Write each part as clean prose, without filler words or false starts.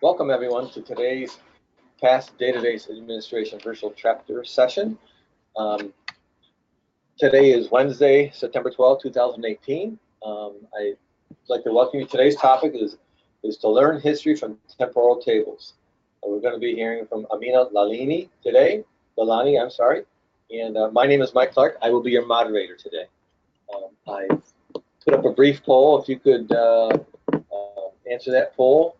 Welcome everyone to today's PASS Database Administration Virtual Chapter session. Today is Wednesday, September 12, 2018. I'd like to welcome you. Today's topic is to learn history from temporal tables. We're going to be hearing from Amina Lalani today. Lalani, I'm sorry. And my name is Mike Clark. I will be your moderator today. I put up a brief poll. If you could answer that poll.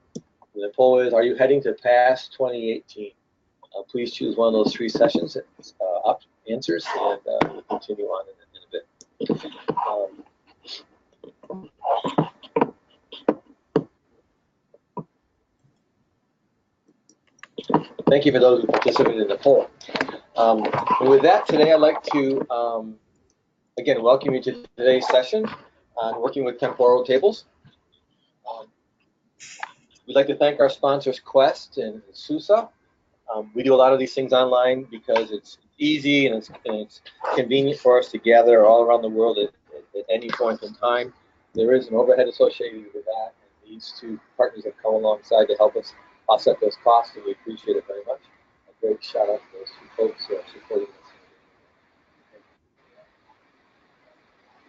The poll is, are you heading to PASS 2018? Please choose one of those three sessions, answers, and we'll continue on in a bit. Thank you for those who participated in the poll. And with that, today I'd like to, again, welcome you to today's session on working with temporal tables. We'd like to thank our sponsors, Quest and SUSE. We do a lot of these things online because it's easy and it's convenient for us to gather all around the world at any point in time. There is an overhead associated with that, and these two partners have come alongside to help us offset those costs, and we appreciate it very much. A great shout out to those two folks who are supporting us.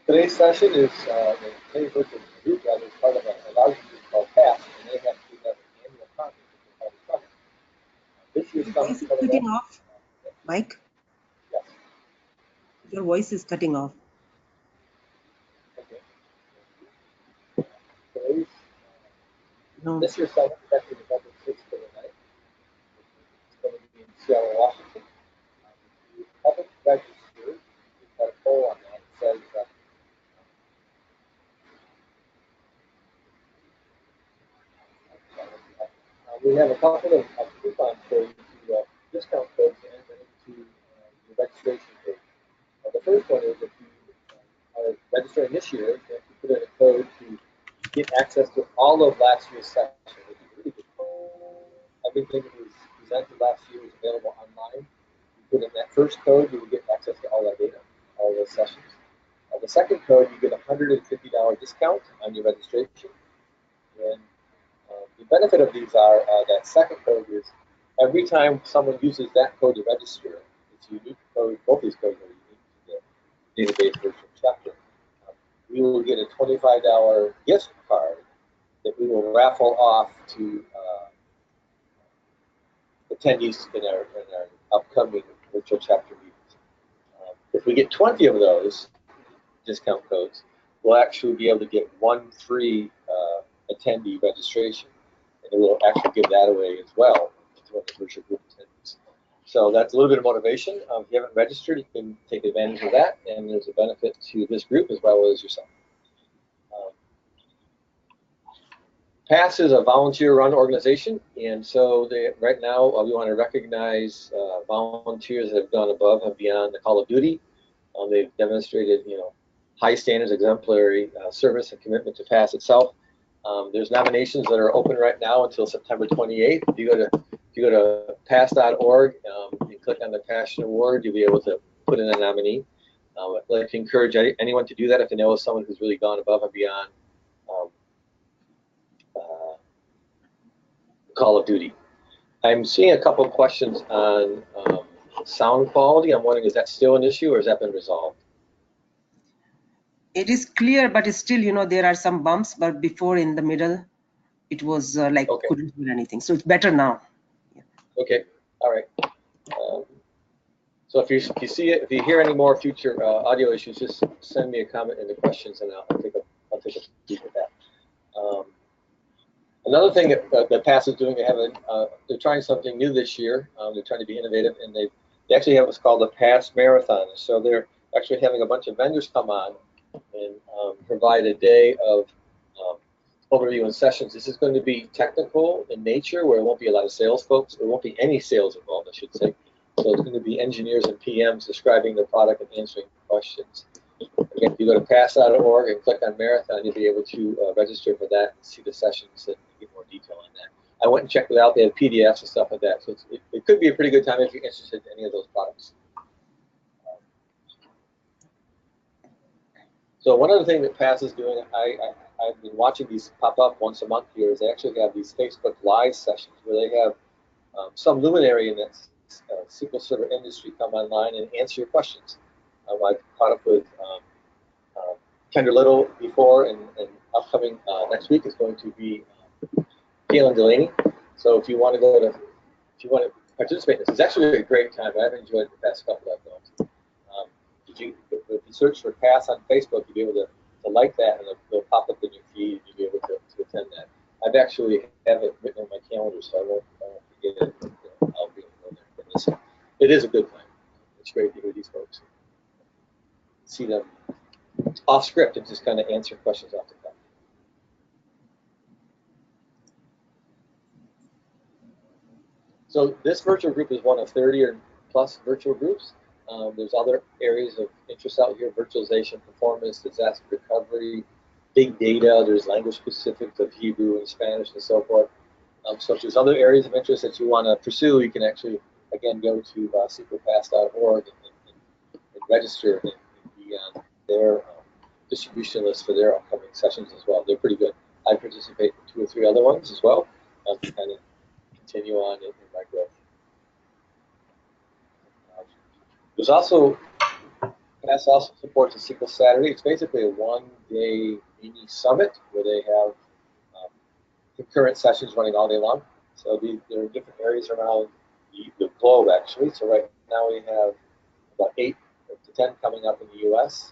Today's session is today's virtual group that is part of a large group called PASS, and they have an annual conference called the Summit. This year's Your voice is cutting off, Mike. Yes. Your voice is cutting off. Okay. No. This year's summit is actually November 6th to the 9th. It's going to be in Seattle, Washington. If you haven't registered, we've got a poll on that. It says we have a couple of coupons for you to discount codes and enter into your registration page. The first one is if you are registering this year, you have to put in a code to get access to all of last year's session, which is really good. Everything that was presented last year is available online. You put in that first code, you will get access to all that data, all those sessions. The second code, you get a $150 discount on your registration. And the benefit of these are that second code is every time someone uses that code to register, it's a unique code. Both these codes are unique to the database virtual chapter. We will get a $25 gift card that we will raffle off to attendees in our upcoming virtual chapter meetings. If we get 20 of those discount codes, we'll actually be able to get one free attendee registration, and we'll actually give that away as well to one of the virtual group attendees. So that's a little bit of motivation. If you haven't registered, you can take advantage of that, and there's a benefit to this group as well as yourself. PASS is a volunteer-run organization, and so right now we want to recognize volunteers that have gone above and beyond the call of duty. They've demonstrated, high standards, exemplary service and commitment to PASS itself. There's nominations that are open right now until September 28th. If you go to pass.org and click on the Passion Award, you'll be able to put in a nominee. I'd like to encourage anyone to do that if they know someone who's really gone above and beyond Call of Duty. I'm seeing a couple of questions on sound quality. I'm wondering, is that still an issue or has that been resolved? It is clear, but still, there are some bumps. But before, in the middle, it was like couldn't hear anything. So it's better now. Yeah. Okay. All right. So if you hear any more future audio issues, just send me a comment in the questions, and I'll take a peek at that. Another thing that PASS is doing, they're trying something new this year. They're trying to be innovative, and they actually have what's called a PASS Marathon. So they're actually having a bunch of vendors come on and provide a day of overview and sessions. This is going to be technical in nature, where it won't be a lot of sales folks. There won't be any sales involved, I should say. So it's going to be engineers and PMs describing the product and answering questions. Again, if you go to pass.org and click on Marathon, you'll be able to register for that and see the sessions and get more detail on that. I went and checked it out. They have PDFs and stuff like that. So it could be a pretty good time if you're interested in any of those products. So one other thing that PASS is doing, I've been watching these pop up once a month here. Is they actually have these Facebook Live sessions where they have some luminary in that SQL Server industry come online and answer your questions. I've caught up with Kendra Little before, and upcoming next week is going to be Galen Delaney. So if you want to if you want to participate in this, it's actually a great time. I've enjoyed the past couple of them. If you search for PASS on Facebook, you'll be able to like that, and it'll pop up in your feed, and you'll be able to attend that. I've actually have it written on my calendar, so I won't forget it. I'll be able to go there. It is a good time. It's great to hear these folks. See them off script and just kind of answer questions off the cuff. So this virtual group is one of 30 or plus virtual groups. There's other areas of interest out here: virtualization, performance, disaster recovery, big data. There's language specifics of Hebrew and Spanish and so forth. So if there's other areas of interest that you want to pursue, you can actually, again, go to SQLpass.org and register and be on their distribution list for their upcoming sessions as well. They're pretty good. I participate in 2 or 3 other ones as well to kind of continue on in my growth. There's also, PASS also supports a SQL Saturday. It's basically a 1-day mini summit where they have concurrent sessions running all day long. So there are different areas around the globe, actually. So right now we have about 8 to 10 coming up in the U.S.,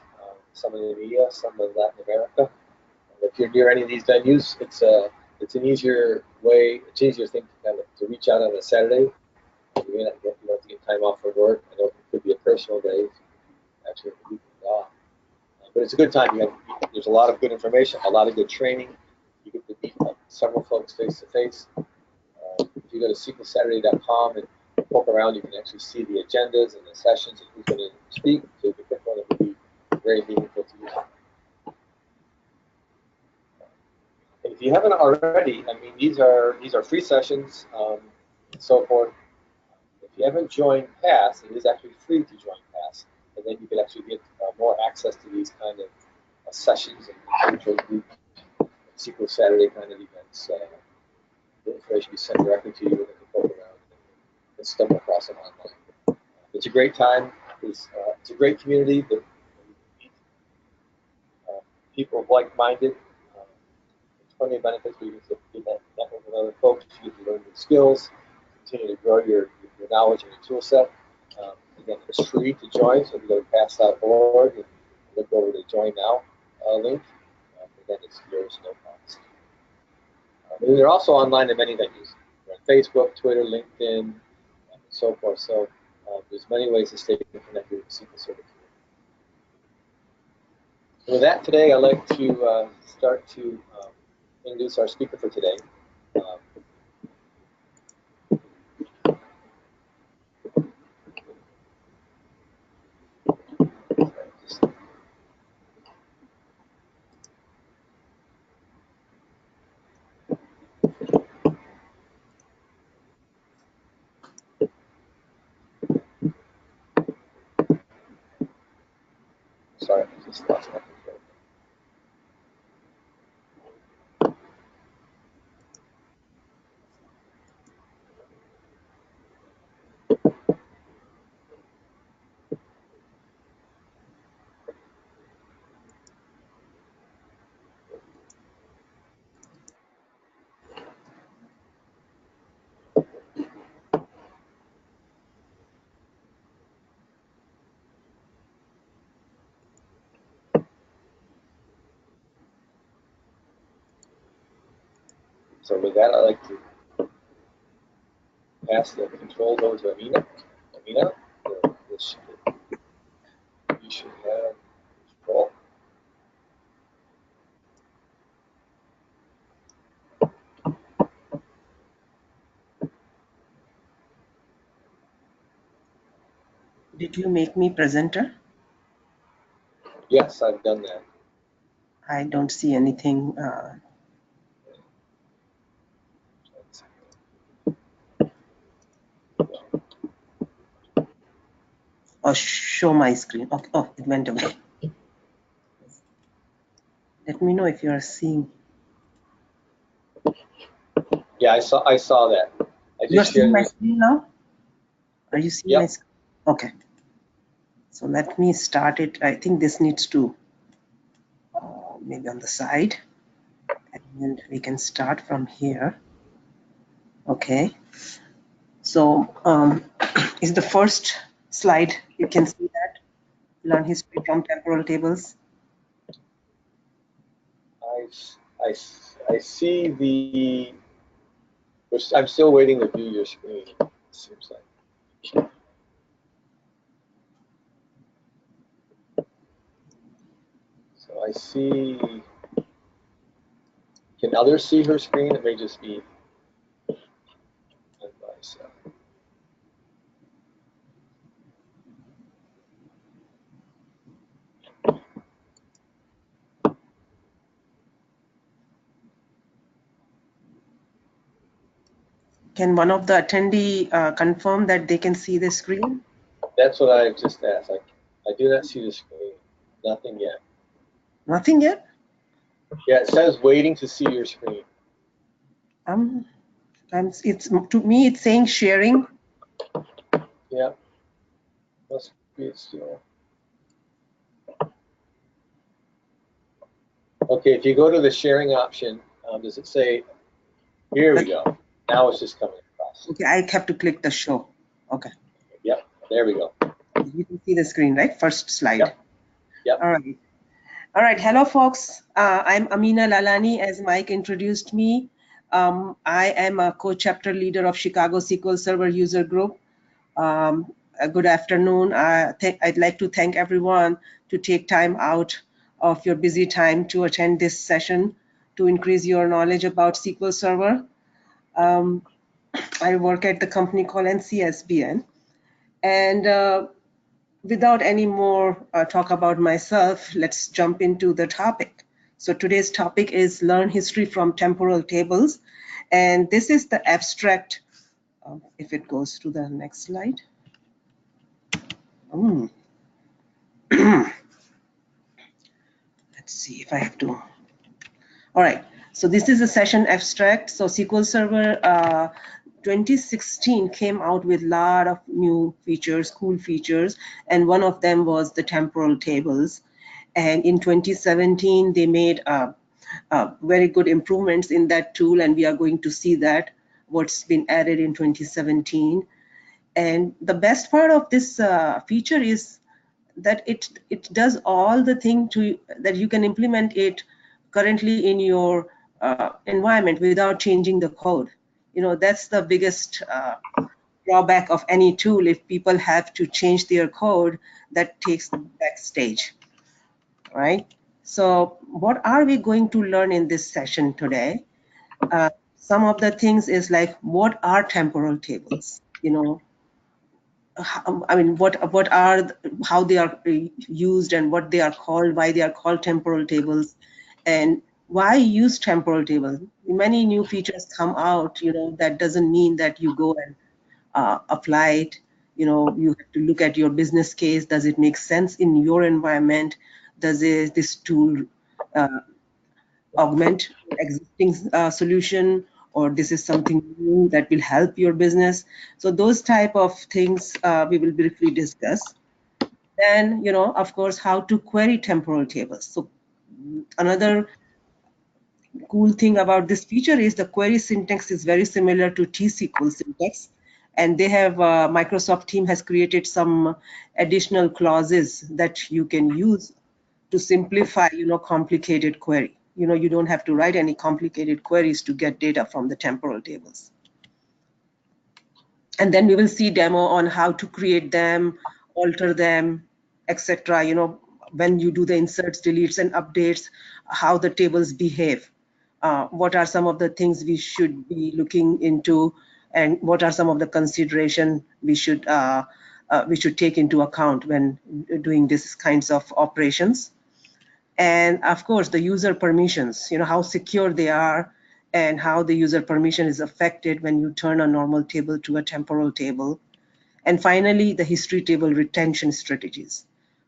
some in EMEA, some in Latin America. And if you're near any of these venues, it's an easier way, it's an easier thing to kind of to reach out on a Saturday. You may not get, you have to get time off from work. I know it could be a personal day, actually a weekend off. But it's a good time. There's a lot of good information, a lot of good training. You get to meet several folks face to face. If you go to SQLSaturday.com and poke around, you can actually see the agendas and the sessions and who's going to speak. So you can pick one that would be very meaningful to you. And if you haven't already, I mean, these are free sessions and so forth. If you haven't joined PASS, it is actually free to join PASS, and then you can actually get more access to these kind of sessions and virtual group SQL Saturday kind of events. The information be sent directly to you, and you can poke around and stumble across them online. It's a great time. It's a great community. People like-minded. There's plenty of benefits where you get to network with other folks. You get to learn new skills, continue to grow your knowledge and your tool set. Again, it's free to join, so if you go to pass.org and look over the Join Now link, again, it's yours, no cost. And they're also online in many venues. They're on Facebook, Twitter, LinkedIn, and so forth. So there's many ways to stay connected with SQL Server. With that, today I'd like to start to introduce our speaker for today. Sorry, I just lost my control. So with that, I'd like to pass the controls over to Amina. Amina, you should have control. Did you make me presenter? Yes, I've done that. I don't see anything. Or show my screen. Okay. Oh, it went away. Let me know if you are seeing. Yeah, I saw that. You are seeing my screen now? Are you seeing my Yep. screen? Okay. So let me start it. I think this needs to maybe on the side, and we can start from here. Okay. So is the first slide. You can see that. Learn history from temporal tables. I see the. I'm still waiting to view your screen. It seems like. So I see. Can others see her screen? It may just be on my side. Can one of the attendee confirm that they can see the screen? That's what I just asked. I do not see the screen. Nothing yet. Nothing yet? Yeah, it says waiting to see your screen. It's to me. It's saying sharing. Yeah, must be still. Okay, if you go to the sharing option, does it say? Here we go. Now it's just coming across. Okay, I have to click the show. Okay. Yep, there we go. You can see the screen, right? First slide. Yep. All right. All right. Hello, folks. I'm Amina Lalani, as Mike introduced me. I am a co-chapter leader of Chicago SQL Server User Group. Good afternoon. I'd like to thank everyone to take time out of your busy time to attend this session to increase your knowledge about SQL Server. I work at the company called NCSBN. And without any more talk about myself, let's jump into the topic. So today's topic is learn history from temporal tables. And this is the abstract, if it goes to the next slide. Let's see if I have to. All right, so this is a session abstract. So SQL Server 2016 came out with a lot of new features, cool features, and one of them was the temporal tables. And in 2017, they made very good improvements in that tool, and we are going to see that what's been added in 2017. And the best part of this feature is that it does all the thing to that you can implement it currently in your environment without changing the code. You know, that's the biggest drawback of any tool. If people have to change their code, that takes the backstage, right? So what are we going to learn in this session today? Some of the things is like, what are temporal tables? You know, I mean, what are how they are used and what they are called, why they are called temporal tables, and why use temporal table. Many new features come out. You know, that doesn't mean that you go and apply it. You know, you have to look at your business case. Does it make sense in your environment? Does this tool augment existing solution, or this is something new that will help your business? So those type of things we will briefly discuss. Then, you know, of course, how to query temporal tables. So another cool thing about this feature is the query syntax is very similar to T-SQL syntax, and they have Microsoft team has created some additional clauses that you can use to simplify, you know, complicated query. You know, you don't have to write any complicated queries to get data from the temporal tables. And then we will see demo on how to create them, alter them, etc. You know, when you do the inserts, deletes, and updates, how the tables behave. What are some of the things we should be looking into, and what are some of the consideration we should take into account when doing these kinds of operations. And of course, the user permissions, you know, how secure they are and how the user permission is affected when you turn a normal table to a temporal table. And finally, the history table retention strategies.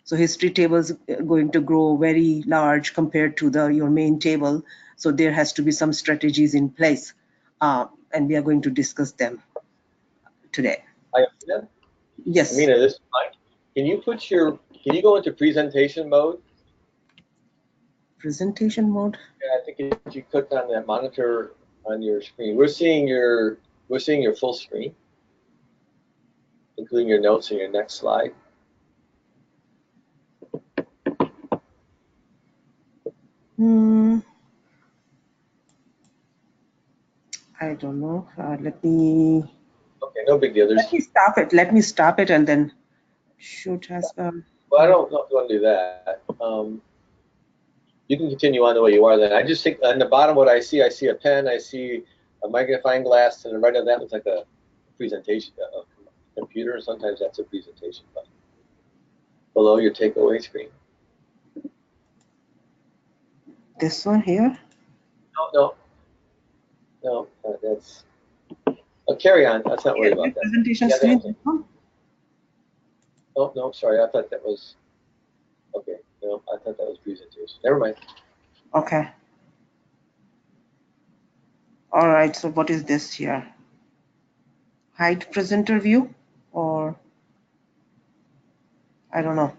So history tables are going to grow very large compared to your main table. So there has to be some strategies in place, and we are going to discuss them today. Hi, Amina. Yes, Amina, this is Mike. Can you go into presentation mode? presentation mode. Yeah, I think if you click on that monitor on your screen, we're seeing your full screen, including your notes in your next slide. Hmm, I don't know. Okay, no big deal. Let me stop it. Let me stop it and then show task. Well, I don't know if you want to do that. You can continue on the way you are. Then I just think on the bottom, what I see a pen, I see a magnifying glass, and right of that looks like a presentation, a computer. Sometimes that's a presentation button below your takeaway screen. This one here. No, no, no. That's carry on. Let's not worry about that. Presentation Yeah, screen. that's it. Oh no, sorry. I thought that was okay. No, I thought that was presentation. Never mind. Okay. All right. So what is this here? Hide presenter view, or I don't know.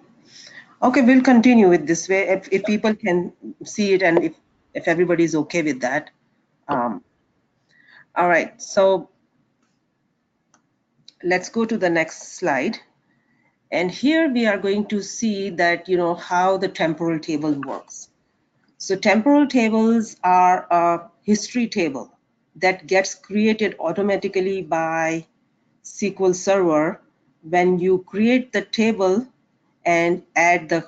Okay, we'll continue with this way if people can see it and if everybody is okay with that. All right. So let's go to the next slide. And here we are going to see that, how the temporal table works. So temporal tables are a history table that gets created automatically by SQL Server when you create the table and add the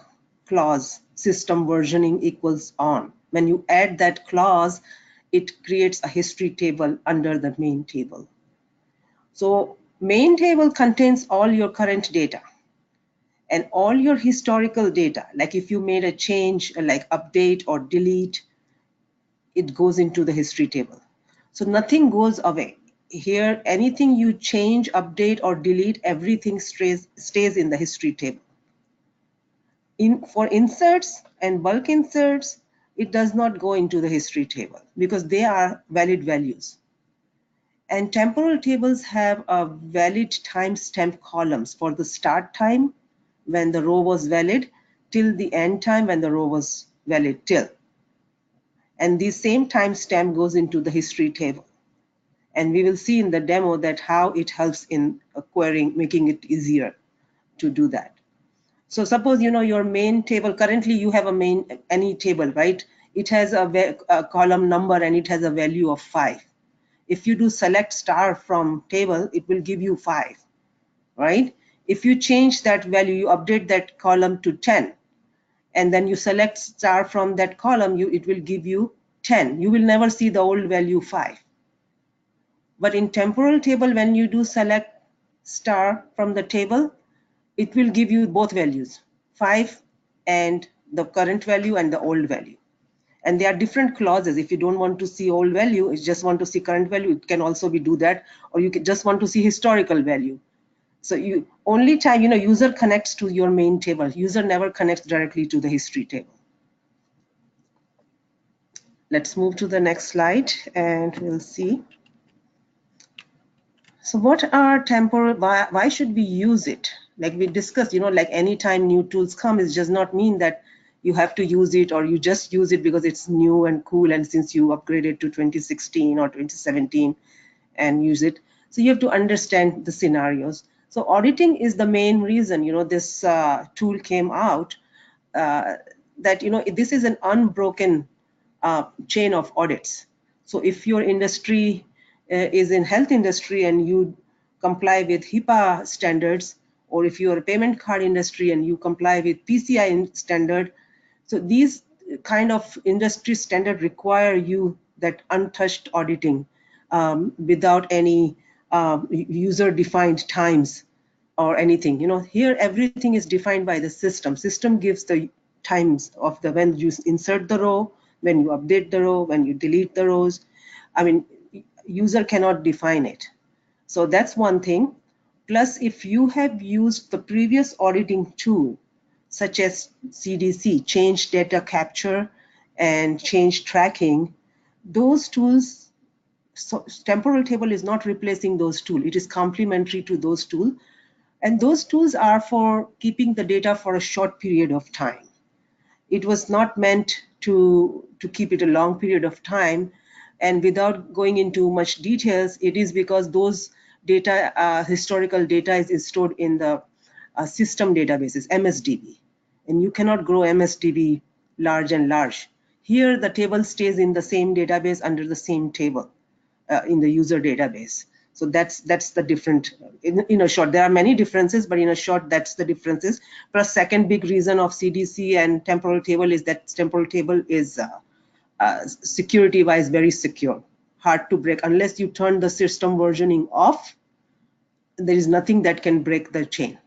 clause system versioning equals on. When you add that clause, it creates a history table under the main table. So main table contains all your current data and all your historical data. Like if you made a change, like update or delete, it goes into the history table. So nothing goes away. Here, anything you change, update, or delete, everything stays in the history table. For inserts and bulk inserts, it does not go into the history table because they are valid values. And temporal tables have a valid timestamp columns for the start time when the row was valid till the end time when the row was valid till. And the same timestamp goes into the history table. And we will see in the demo that how it helps in querying, making it easier to do that. So suppose your main table, currently you have any table, right? It has a column number and it has a value of 5. If you do select star from table, it will give you 5, right? If you change that value, you update that column to 10, and then you select star from that column, it will give you 10. You will never see the old value 5. But in temporal table, when you do select star from the table, it will give you both values, 5 and the current value and the old value. And there are different clauses. If you don't want to see old value, you just want to see current value, it can also be do that, or you can just want to see historical value. So you only time user connects to your main table. User never connects directly to the history table. Let's move to the next slide and we'll see. So what are temporal, why should we use it? Like we discussed, like anytime new tools come, it does not mean that you have to use it or you just use it because it's new and cool and since you upgraded to 2016 or 2017 and use it. So you have to understand the scenarios. So auditing is the main reason, this tool came out, that, this is an unbroken chain of audits. So if your industry is in health industry and you comply with HIPAA standards, or if you're a payment card industry and you comply with PCI standard, so these kind of industry standard require you that untouched auditing without any user defined times or anything. Here everything is defined by the system. System gives the times of the when you insert the row, when you update the row, when you delete the rows. I mean, user cannot define it. So that's one thing. Plus, if you have used the previous auditing tool, such as CDC, change data capture and change tracking, those tools, so temporal table is not replacing those tools. It is complementary to those tools. And those tools are for keeping the data for a short period of time. It was not meant to keep it a long period of time. And without going into much details, it is because those data, historical data is stored in the system databases, MSDB. And you cannot grow MSDB large and large. Here, the table stays in the same database under the same table in the user database. So that's the different, in a short, there are many differences, but in a short, that's the differences. Plus, second big reason of CDC and temporal table is that temporal table is security-wise very secure, hard to break. Unless you turn the system versioning off, there is nothing that can break the chain.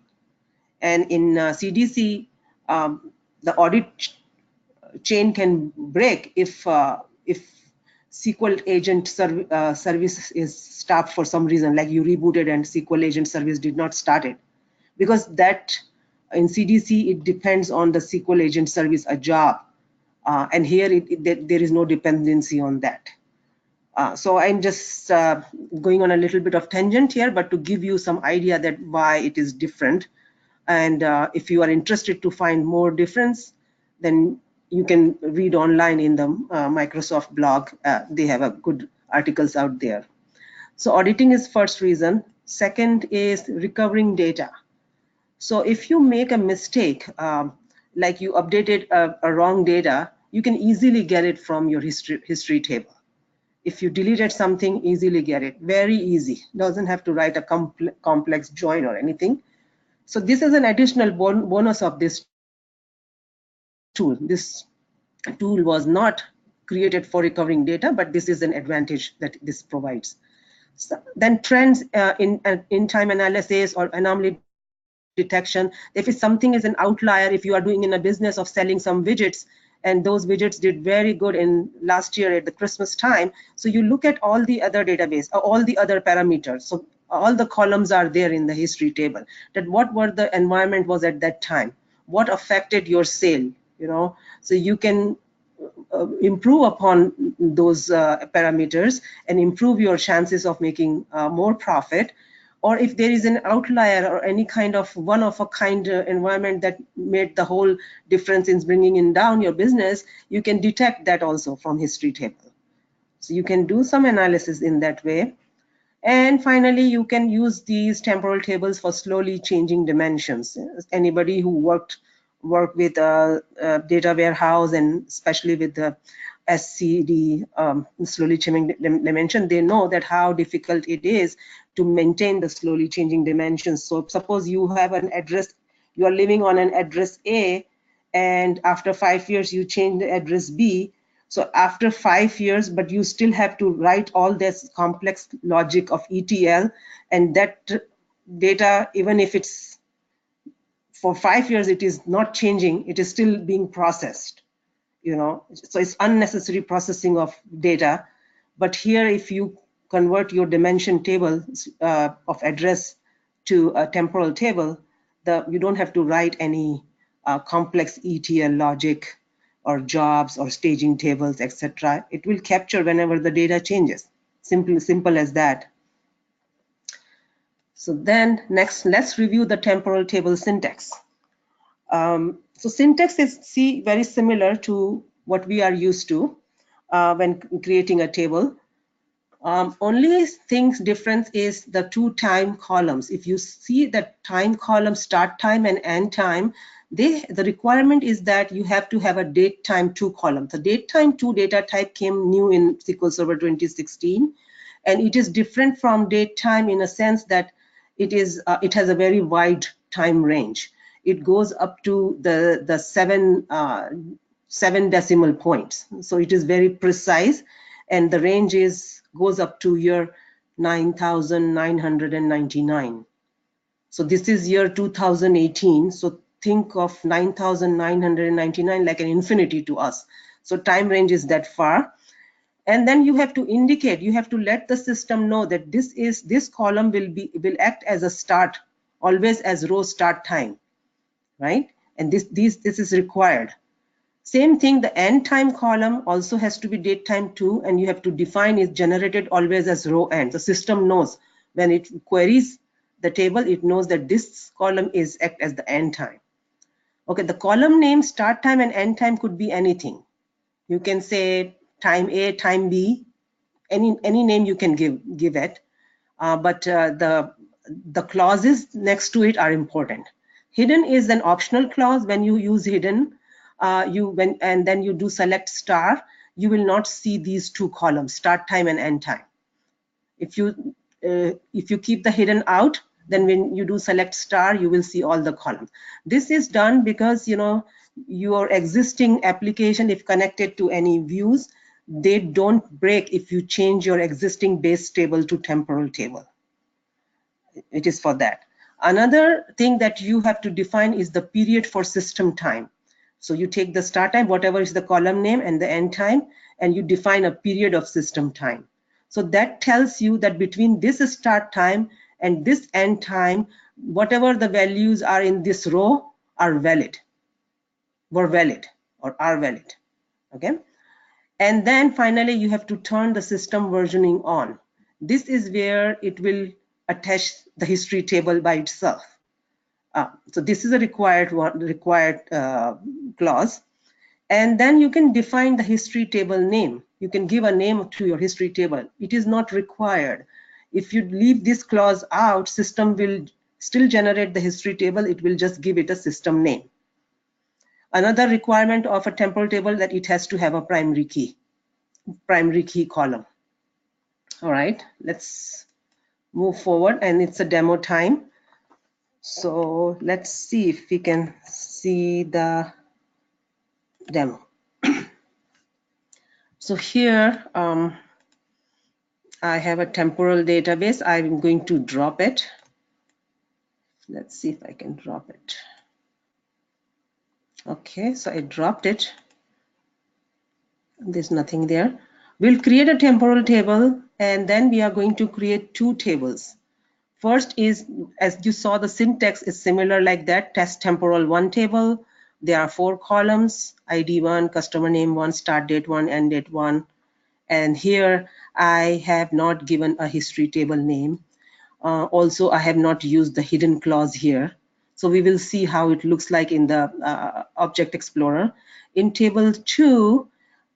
And in CDC, the audit chain can break if SQL agent service is stopped for some reason, like you rebooted and SQL agent service did not start it. Because that in CDC, it depends on the SQL agent service, a job. And here there is no dependency on that. So I'm just going on a little bit of tangent here, but to give you some idea that why it is different. And if you are interested to find more difference, then you can read online in the Microsoft blog. They have a good articles out there. So auditing is first reason. Second is recovering data. So if you make a mistake, like you updated a wrong data, you can easily get it from your history table. If you deleted something, easily get it. Very easy. Doesn't have to write a complex join or anything. So this is an additional bonus of this tool. This tool was not created for recovering data, but this is an advantage that this provides. So then trends in time analysis or anomaly detection. If something is an outlier, if you are doing in a business of selling some widgets, and those widgets did very good in last year at the Christmas time, so you look at all the other database, all the other parameters. So all the columns are there in the history table, that what were the environment was at that time, what affected your sale, so you can improve upon those parameters and improve your chances of making more profit. Or if there is an outlier or any kind of one-of-a-kind environment that made the whole difference in bringing in down your business, you can detect that also from history table. So you can do some analysis in that way. And finally, you can use these temporal tables for slowly changing dimensions. Anybody who worked with a data warehouse, and especially with the SCD, slowly changing dimension, they know that how difficult it is to maintain the slowly changing dimensions. So suppose you have an address, you are living on an address A, and after 5 years you change the address B. So after 5 years, but you still have to write all this complex logic of ETL, and that data, even if it's for 5 years, it is not changing, it is still being processed, so it's unnecessary processing of data. But here, if you convert your dimension table of address to a temporal table, you don't have to write any complex ETL logic or jobs or staging tables, etc. It will capture whenever the data changes. Simple as that. So then next, let's review the temporal table syntax. So syntax is very similar to what we are used to when creating a table. Only things difference is the 2 time columns. If you see the time column, start time and end time, the requirement is that you have to have a date time 2 column. The date time 2 data type came new in SQL Server 2016, and it is different from date time in a sense that it has a very wide time range. It goes up to the 7 decimal points. So it is very precise, and the range goes up to year 9,999. So this is year 2018. So think of 9,999 like an infinity to us. So time range is that far. And then you have to indicate, you have to let the system know that this column will act as a start, always as row start time, right? and this is required. Same thing, the end time column also has to be date time too, and you have to define it generated always as row end. The system knows when it queries the table, it knows that this column is act as the end time. Okay, the column name start time and end time could be anything. You can say time A, time B, any name you can give it, but the clauses next to it are important. Hidden is an optional clause. When you use hidden, and then you do select star, you will not see these two columns, start time and end time. If you keep the hidden out, then when you do select star, you will see all the columns. This is done because your existing application, if connected to any views, they don't break if you change your existing base table to temporal table. It is for that. Another thing that you have to define is the period for system time. So you take the start time, whatever is the column name, and the end time, and you define a period of system time. So that tells you that between this start time and this end time, whatever the values are in this row are valid, were valid, or are valid. Okay. And then finally, you have to turn the system versioning on. This is where it will attach the history table by itself. So this is a required clause. And then you can define the history table name. You can give a name to your history table. It is not required. If you leave this clause out, system will still generate the history table. It will just give it a system name. Another requirement of a temporal table that it has to have a primary key column. All right, let's move forward, and it's a demo time. So let's see if we can see the demo. So here I have a temporal database. I'm going to drop it. Let's see if I can drop it. Okay, so I dropped it. There's nothing there. We'll create a temporal table, and then we are going to create two tables. First is, as you saw, the syntax is similar like that, test temporal 1 table. There are 4 columns, ID 1, customer name 1, start date 1, end date 1. And here I have not given a history table name. Also, I have not used the hidden clause here. So we will see how it looks like in the Object Explorer. In table 2,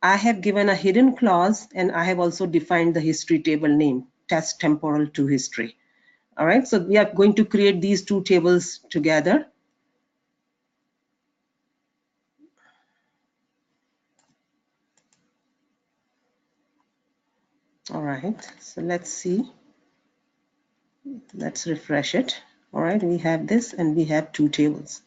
I have given a hidden clause, and I have also defined the history table name, test temporal 2 history. All right, so we are going to create these two tables together. All right, so let's see. Let's refresh it. All right, we have this, and we have two tables.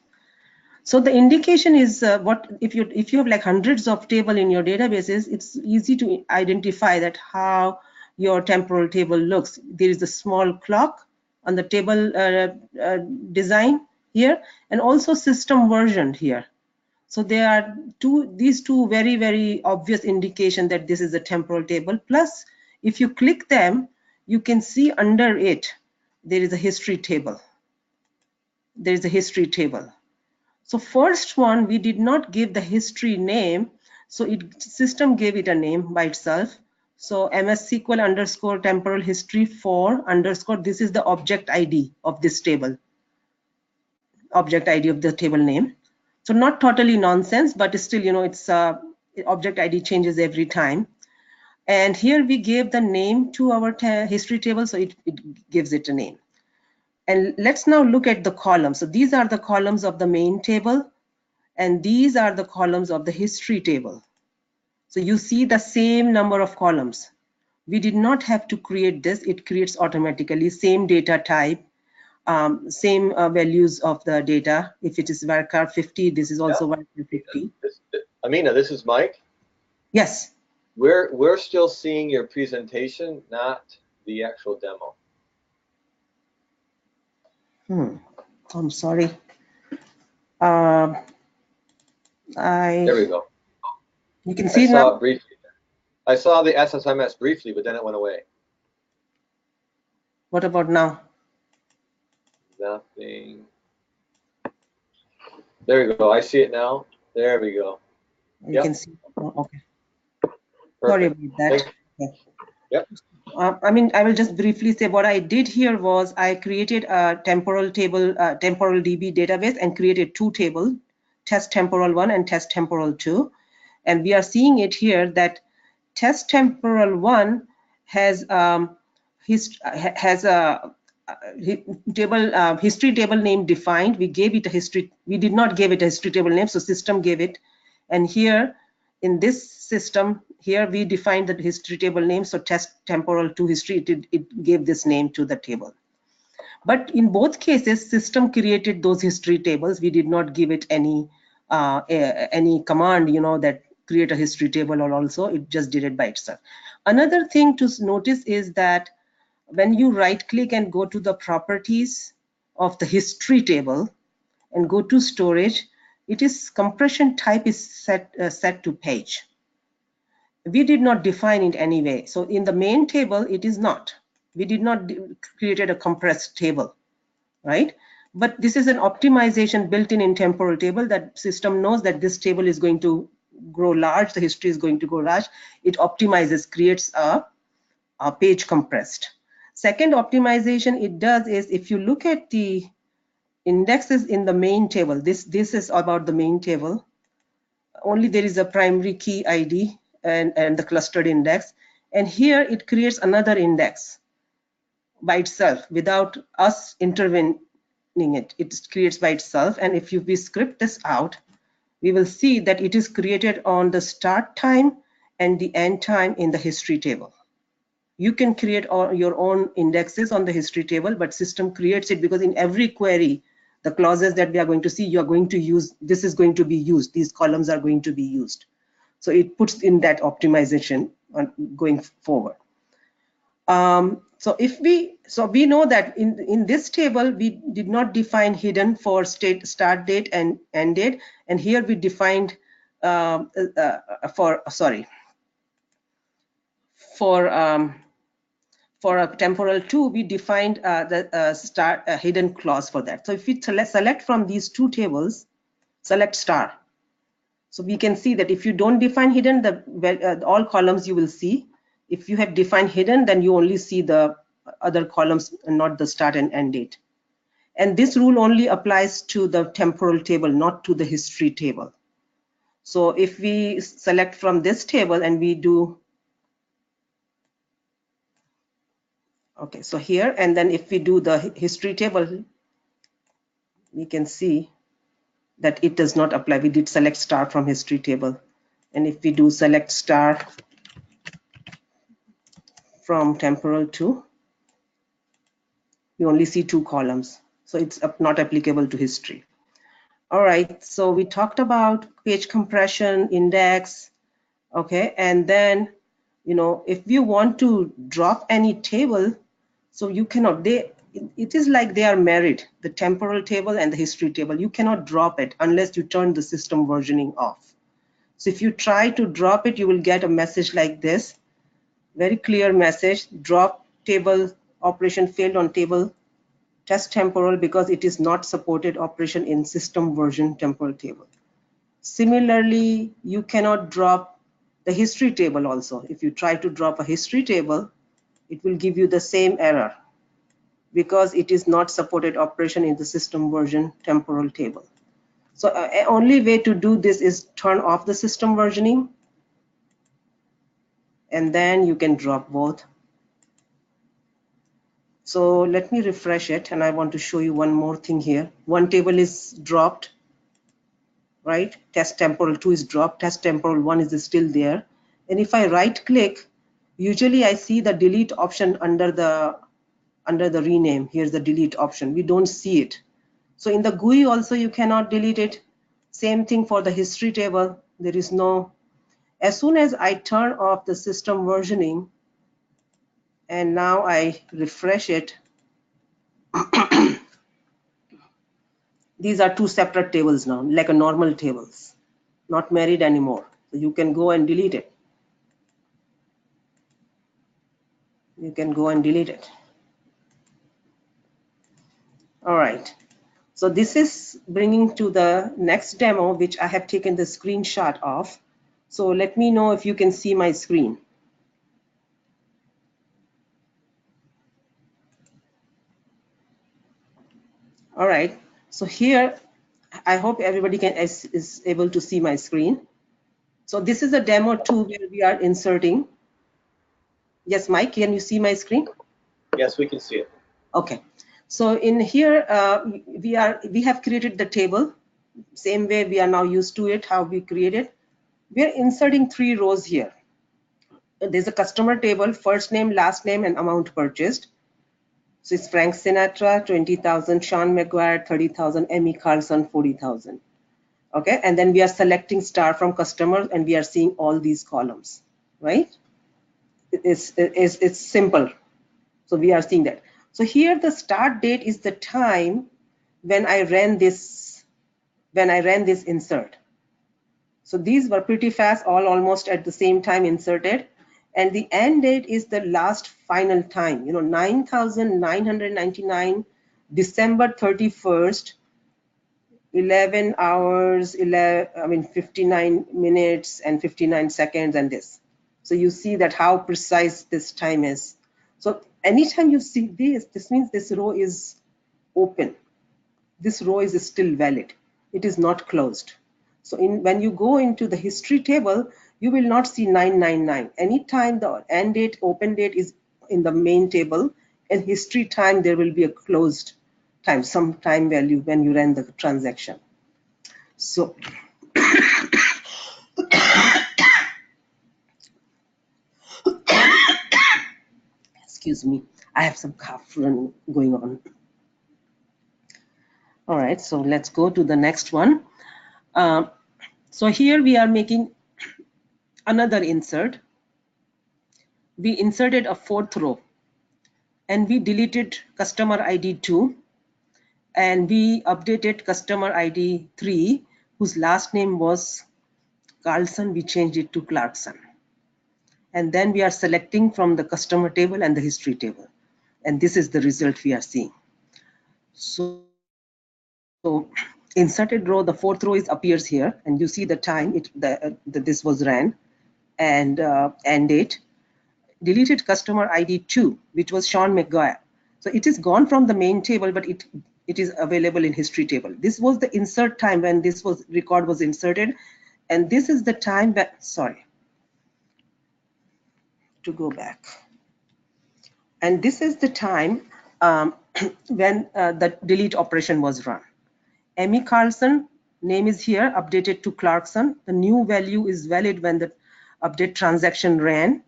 So the indication is what if you have like hundreds of tables in your databases, it's easy to identify that how your temporal table looks. There is a small clock on the table design here, and also system version here. So there are these two very, very obvious indication that this is a temporal table. Plus, if you click them, you can see under it, there is a history table. There is a history table. So first one, we did not give the history name. So system gave it a name by itself. So MS SQL underscore temporal history 4 underscore, this is the object ID of this table. Object ID of the table name. So not totally nonsense, but still, it's object ID changes every time. And here we gave the name to our history table, so it gives it a name. And let's now look at the columns. So these are the columns of the main table, and these are the columns of the history table. So you see the same number of columns. We did not have to create this. It creates automatically, same data type, same values of the data. If it is varchar 50, this is also varchar 50. Amina, this is Mike. Yes. We're still seeing your presentation, not the actual demo. I'm sorry. There we go. You can see it now? I saw it briefly. I saw the SSMS briefly, but then it went away. What about now? Nothing. There we go. I see it now. There we go. You Yep. can see. Oh, okay. Sorry Perfect. about that. Thank Yeah. Yep. I mean, I will just briefly say what I did here was I created a temporal table, temporal DB database, and created two tables, test temporal 1 and test temporal 2. And we are seeing it here that test temporal 1 has has a table history table name defined. We gave it a history. We did not give it a history table name, so system gave it. And here in this system, here we defined the history table name. So test temporal 2 history, it gave this name to the table. But in both cases, system created those history tables. We did not give it any command, that create a history table, or also it just did it by itself. Another thing to notice is that when you right click and go to the properties of the history table and go to storage, it is compression type is set to page. We did not define it anyway. So in the main table, it is not. We did not created a compressed table, right? But this is an optimization built in temporal table that system knows that this table is going to grow large, the history is going to go large. It optimizes, creates a page compressed. Second optimization it does is, if you look at the indexes in the main table, this is about the main table. Only there is a primary key ID and the clustered index. And here it creates another index by itself without us intervening it. It creates by itself. And if we script this out, we will see that it is created on the start time and the end time in the history table. You can create your own indexes on the history table, but system creates it because in every query, the clauses that we are going to see, you are going to use, this is going to be used, these columns are going to be used. So it puts in that optimization going forward. So we know that in this table, we did not define hidden for start date and end date. And here we defined for a temporal 2, we defined the hidden clause for that. So if we select from these two tables, select star. So we can see that if you don't define hidden, all columns you will see. If you have defined hidden, then you only see the other columns and not the start and end date. And this rule only applies to the temporal table, not to the history table. So if we select from this table and we do, okay, so here, and then if we do the history table, we can see that it does not apply. We did select star from history table. And if we do select star from temporal 2, you only see two columns. So it's not applicable to history. All right, so we talked about page compression, index, okay, and then, if you want to drop any table, so you cannot, it is like they are married, the temporal table and the history table. You cannot drop it unless you turn the system versioning off. So if you try to drop it, you will get a message like this, very clear message, drop table operation failed on table test temporal because it is not supported operation in system version temporal table. Similarly, you cannot drop the history table also. If you try to drop a history table, it will give you the same error because it is not supported operation in the system version temporal table. So only way to do this is turn off the system versioning, and then you can drop both. So let me refresh it, and I want to show you one more thing here. One table is dropped, right? Test temporal 2 is dropped, test temporal 1 is still there. And if I right click, usually I see the delete option under the rename. Here's the delete option. We don't see it. So in the GUI also you cannot delete it. Same thing for the history table. There is no, as soon as I turn off the system versioning and now I refresh it, these are two separate tables now, like a normal tables, not married anymore. So you can go and delete it. You can go and delete it. All right. So this is bringing to the next demo, which I have taken the screenshot of. So let me know if you can see my screen. All right, so here, I hope everybody is able to see my screen. So this is a demo 2 where we are inserting. Yes, Mike, can you see my screen? Yes, we can see it. Okay, so in here, we have created the table, same way we are now used to it, how we created. We are inserting 3 rows here. There's a customer table, first name, last name, and amount purchased. So it's Frank Sinatra, 20,000, Sean McGuire, 30,000, Emmy Carlson, 40,000. Okay, and then we are selecting star from customer and we are seeing all these columns, right? It's simple. So we are seeing that. So here the start date is the time when I ran this insert. So these were pretty fast, all almost at the same time inserted. And the end date is the last final time, 9,999, December 31st, 11 hours, 59 minutes and 59 seconds and this. So you see that how precise this time is. So anytime you see this means this row is open. This row is still valid. It is not closed. So when you go into the history table, you will not see 999. Anytime the end date, open date is in the main table, in history time, there will be a closed time, some time value when you run the transaction. So excuse me, I have some cough going on. All right, so let's go to the next one. So here we are making another insert. We inserted a 4th row and we deleted customer ID 2 and we updated customer ID 3 whose last name was Carlson. We changed it to Clarkson. And then we are selecting from the customer table and the history table. And this is the result we are seeing. So inserted row, the 4th row appears here, and you see the time this was ran and end date. Deleted customer ID 2, which was Sean McGuire. So it is gone from the main table, but it is available in history table. This was the insert time when this record was inserted, and this is the time that, sorry, to go back. And this is the time when the delete operation was run. Emmy Carlson, name is here, updated to Clarkson. The new value is valid when the update transaction ran,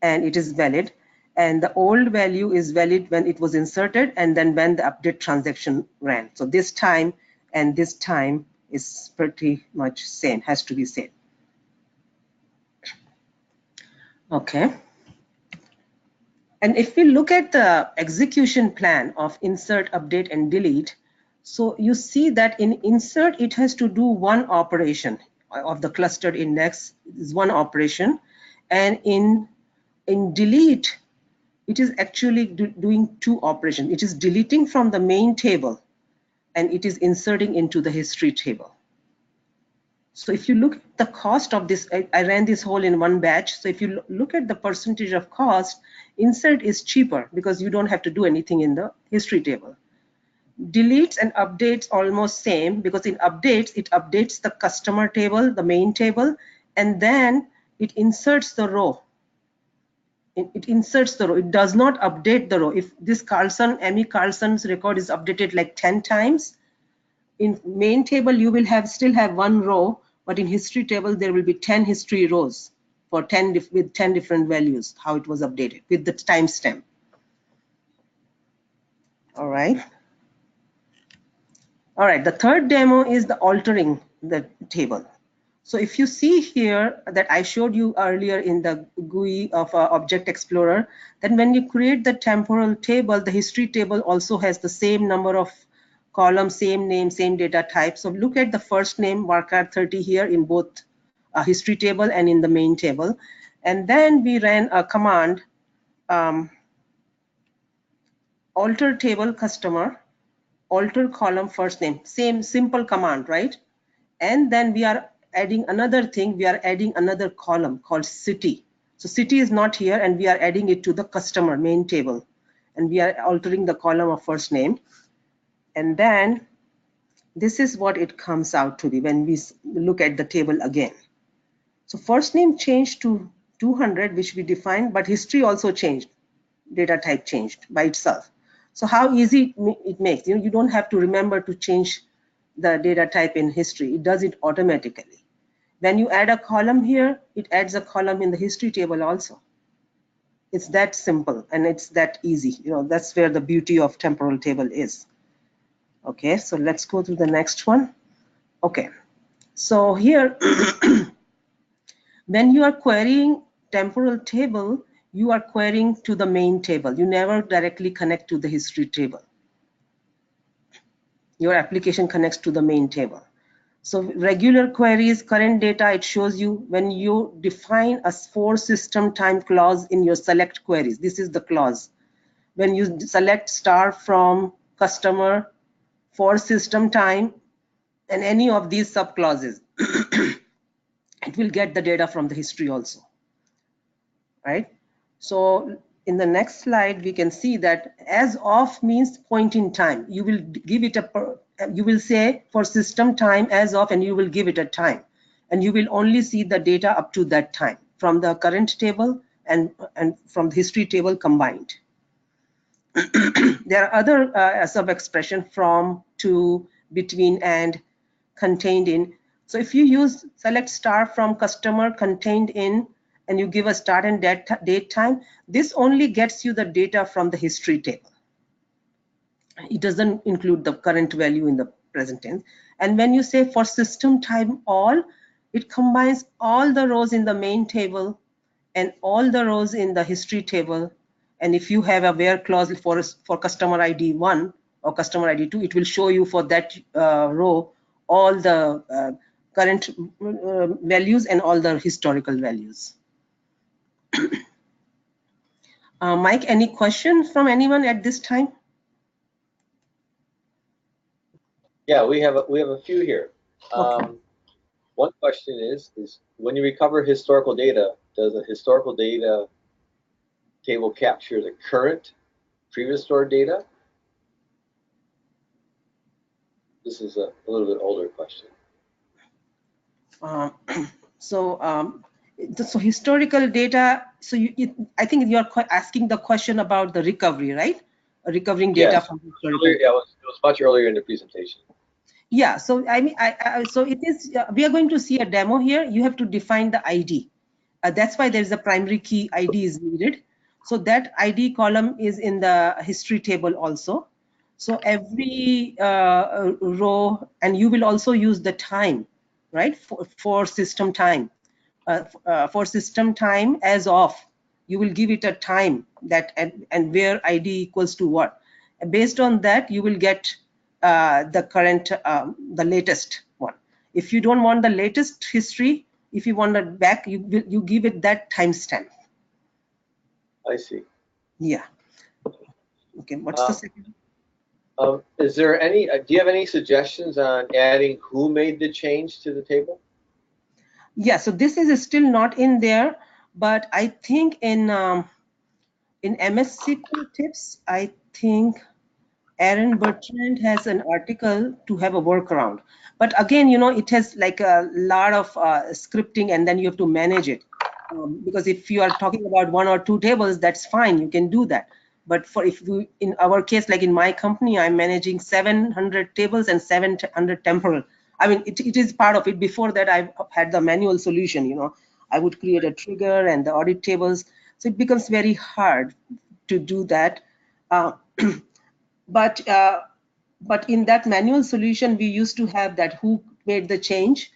and it is valid. And the old value is valid when it was inserted and then when the update transaction ran. So this time and this time is pretty much same, has to be same. Okay. And if we look at the execution plan of insert, update, and delete, so you see that in insert, it has to do one operation of the clustered index is one operation. And in delete, it is actually doing 2 operations. It is deleting from the main table and it is inserting into the history table. So if you look at the cost of this, I ran this whole in one batch. So if you look at the percentage of cost, insert is cheaper because you don't have to do anything in the history table. Deletes and updates almost same because in updates, it updates the customer table, the main table, and then it inserts the row. It inserts the row. It does not update the row. If this Emmy Carlson's record is updated like 10 times, in main table you will still have 1 row, but in history table there will be 10 history rows for 10 with 10 different values, how it was updated with the timestamp. All right. All right, the third demo is the altering the table. So if you see here that I showed you earlier in the GUI of Object Explorer, then when you create the temporal table, the history table also has the same number of columns, same name, same data type. So look at the first name, Warcard 30 here in both history table and in the main table. And then we ran a command, alter table customer, alter column first name, same simple command, right? And then we are adding another thing, we are adding another column called city. So city is not here, and we are adding it to the customer main table, and we are altering the column of first name. And then this is what it comes out to be when we look at the table again. So first name changed to 200, which we defined, but history also changed, data type changed by itself. So how easy it makes, you don't have to remember to change the data type in history. It does it automatically. When you add a column here, it adds a column in the history table also. It's that simple and it's that easy. That's where the beauty of temporal table is. Okay, so let's go to the next one. Okay, so here, when you are querying temporal table, you are querying to the main table. You never directly connect to the history table. Your application connects to the main table. So regular queries, current data, it shows you when you define a for system time clause in your select queries. This is the clause. When you select star from customer, for system time, and any of these sub clauses, it will get the data from the history also, right? So in the next slide, we can see that as of means point in time. You will give it you will say for system time as of, and you will give it a time, and you will only see the data up to that time from the current table and from the history table combined. There are other sub expression from, to, between, and, contained in. So if you use select star from customer, contained in, and you give a start and date time, this only gets you the data from the history table. It doesn't include the current value in the present tense. And when you say for system time all, it combines all the rows in the main table and all the rows in the history table. And if you have a where clause for customer ID 1 or customer ID 2, it will show you for that row all the current values and all the historical values. Mike, any questions from anyone at this time? Yeah, we have a few here. Okay. One question is when you recover historical data, does a historical data table capture the current previous stored data? This is a little bit older question. So historical data, so I think you're asking the question about the recovery, right? Recovering data Yes. from historical. Yeah, it was much earlier in the presentation. Yeah, so I mean, so it is, we are going to see a demo here. You have to define the ID. That's why there's a primary key ID is needed. So that ID column is in the history table also. So every row, and you will also use the time, right, for system time. For system time as of, you will give it a time that and where ID equals to what. And based on that, you will get the current, the latest one. If you don't want the latest history, if you want it back, you give it that timestamp. I see. Yeah. Okay. What's the second? Is there any? Do you have any suggestions on adding who made the change to the table? Yeah. So this is still not in there, but I think in MS SQL tips, I think Aaron Bertrand has an article to have a workaround. But again, it has like a lot of scripting, and then you have to manage it. Because if you are talking about 1 or 2 tables, that's fine, you can do that. But in our case, like in my company, I'm managing 700 tables and 700 temporal. I mean, it is part of it. Before that, I've had the manual solution. I would create a trigger and the audit tables. So it becomes very hard to do that. But in that manual solution, we used to have that who made the change,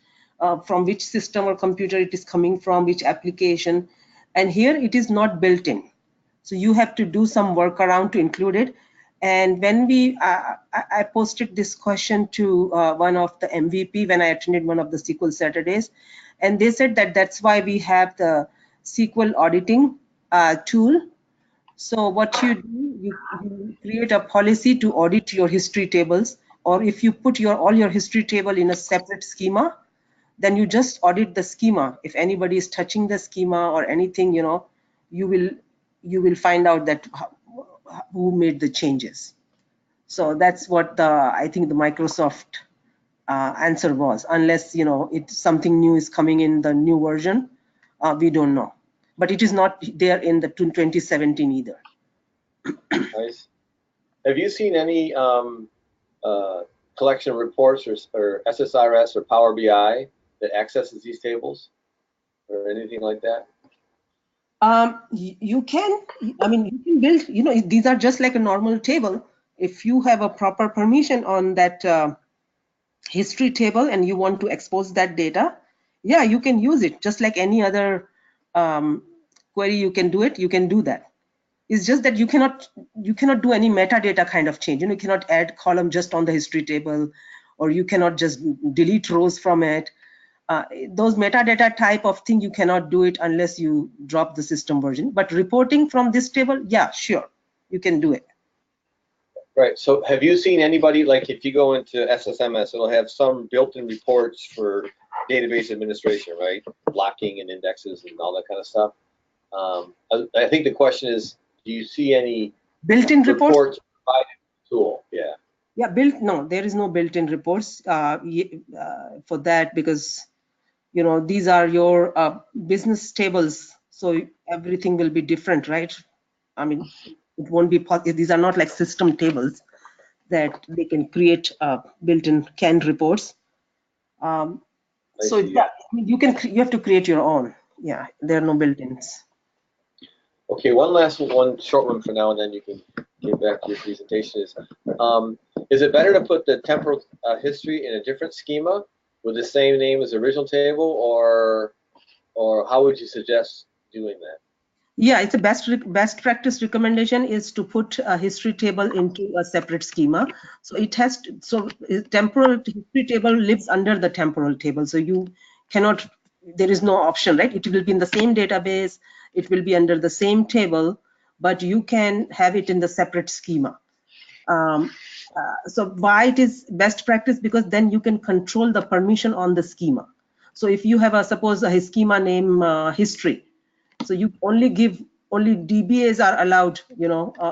from which system or computer it is coming from, which application, and here it is not built in. So you have to do some workaround to include it. And when I posted this question to one of the MVP when I attended one of the SQL Saturdays, and they said that that's why we have the SQL auditing tool. So what you do, you create a policy to audit your history tables, or if you put all your history table in a separate schema, then you just audit the schema. If anybody is touching the schema or anything, you will find out that who made the changes. So that's what I think the Microsoft answer was. Unless it's something new is coming in the new version, we don't know. But it is not there in the 2017 either. Nice. Have you seen any collection reports or SSRS or Power BI that accesses these tables or anything like that? You can build, these are just like a normal table. If you have a proper permission on that history table and you want to expose that data, yeah, you can use it just like any other query. You can do it, you can do that. It's just that you cannot do any metadata kind of change. You cannot add column just on the history table, or you cannot just delete rows from it. Those metadata type of thing, you cannot do it unless you drop the system version. But reporting from this table, yeah, sure, you can do it. Right. So have you seen anybody, like if you go into SSMS, it'll have some built-in reports for database administration, right? Blocking and indexes and all that kind of stuff. I think the question is, do you see any built-in reports provided in the tool? Yeah. Yeah, no, there is no built-in reports for that, because these are your business tables, so everything will be different, right? I mean, it won't be possible. These are not like system tables that they can create built-in canned reports. So yeah, you have to create your own. Yeah, there are no built-ins. Okay, one short one for now, and then you can get back to your presentation. Is it better to put the temporal history in a different schema with the same name as the original table, or how would you suggest doing that? Yeah, it's a best practice recommendation is to put a history table into a separate schema. So temporal history table lives under the temporal table. So you cannot, there is no option, right? It will be in the same database, it will be under the same table, but you can have it in the separate schema. So why it is best practice? Because then you can control the permission on the schema. So if you have suppose a schema name history, so you only DBAs are allowed,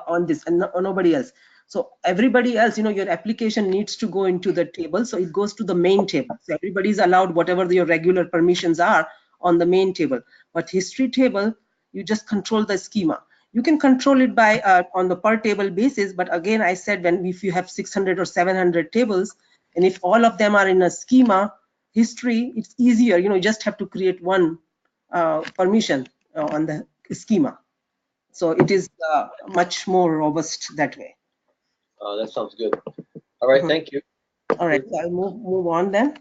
on this, and nobody else. So everybody else, your application needs to go into the table. So it goes to the main table. So everybody is allowed whatever your regular permissions are on the main table. But history table, you just control the schema. You can control it by on the per table basis. But again, I said, if you have 600 or 700 tables, and if all of them are in a schema history, it's easier. You just have to create one permission on the schema. So it is much more robust that way. That sounds good. All right, thank you. All right, so I'll move on then.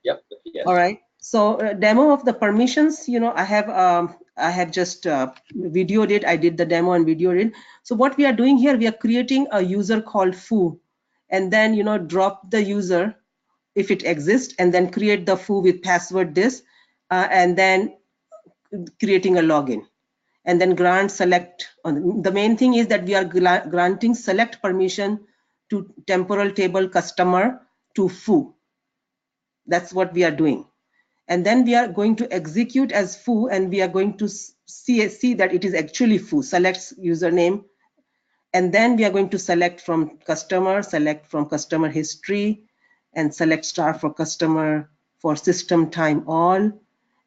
Yep. Yes. All right. So demo of the permissions, I have just videoed it. I did the demo and videoed it. So what we are doing here, we are creating a user called foo, and then drop the user if it exists, and then create the foo with password this, and then creating a login, and then grant select. The main thing is that we are granting select permission to temporal table customer to foo. That's what we are doing. And then we are going to execute as foo, and we are going to see that it is actually foo. Selects username, and then we are going to select from customer history, and select star for customer for system time all,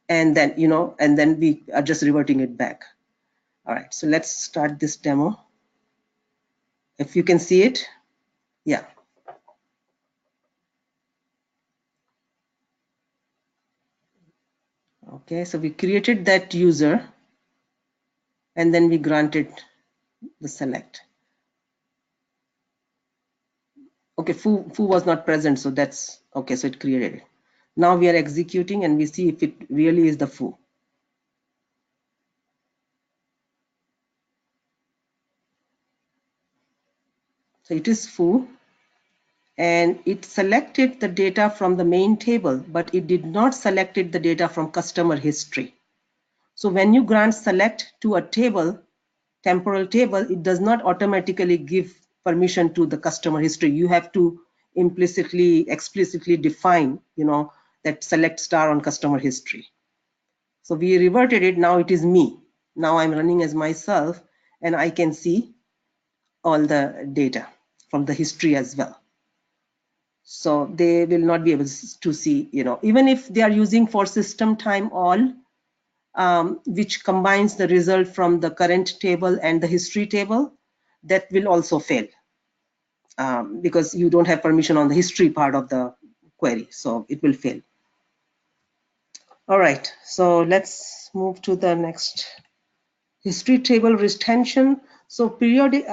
and then and then we are just reverting it back. All right, so let's start this demo. If you can see it, yeah. Okay, so we created that user, and then we granted the select. Okay, foo was not present, so that's okay. So it created it. Now we are executing, and we see if it really is the foo. So it is foo, and it selected the data from the main table, but it did not selected the data from customer history. So when you grant select to a table, temporal table, it does not automatically give permission to the customer history. You have to explicitly define, that select star on customer history. So we reverted it. Now it is me. Now I'm running as myself, and I can see all the data from the history as well. So they will not be able to see, even if they are using for system time all, which combines the result from the current table and the history table, that will also fail because you don't have permission on the history part of the query, so it will fail. All right, so let's move to the next. History table retention. So periodic,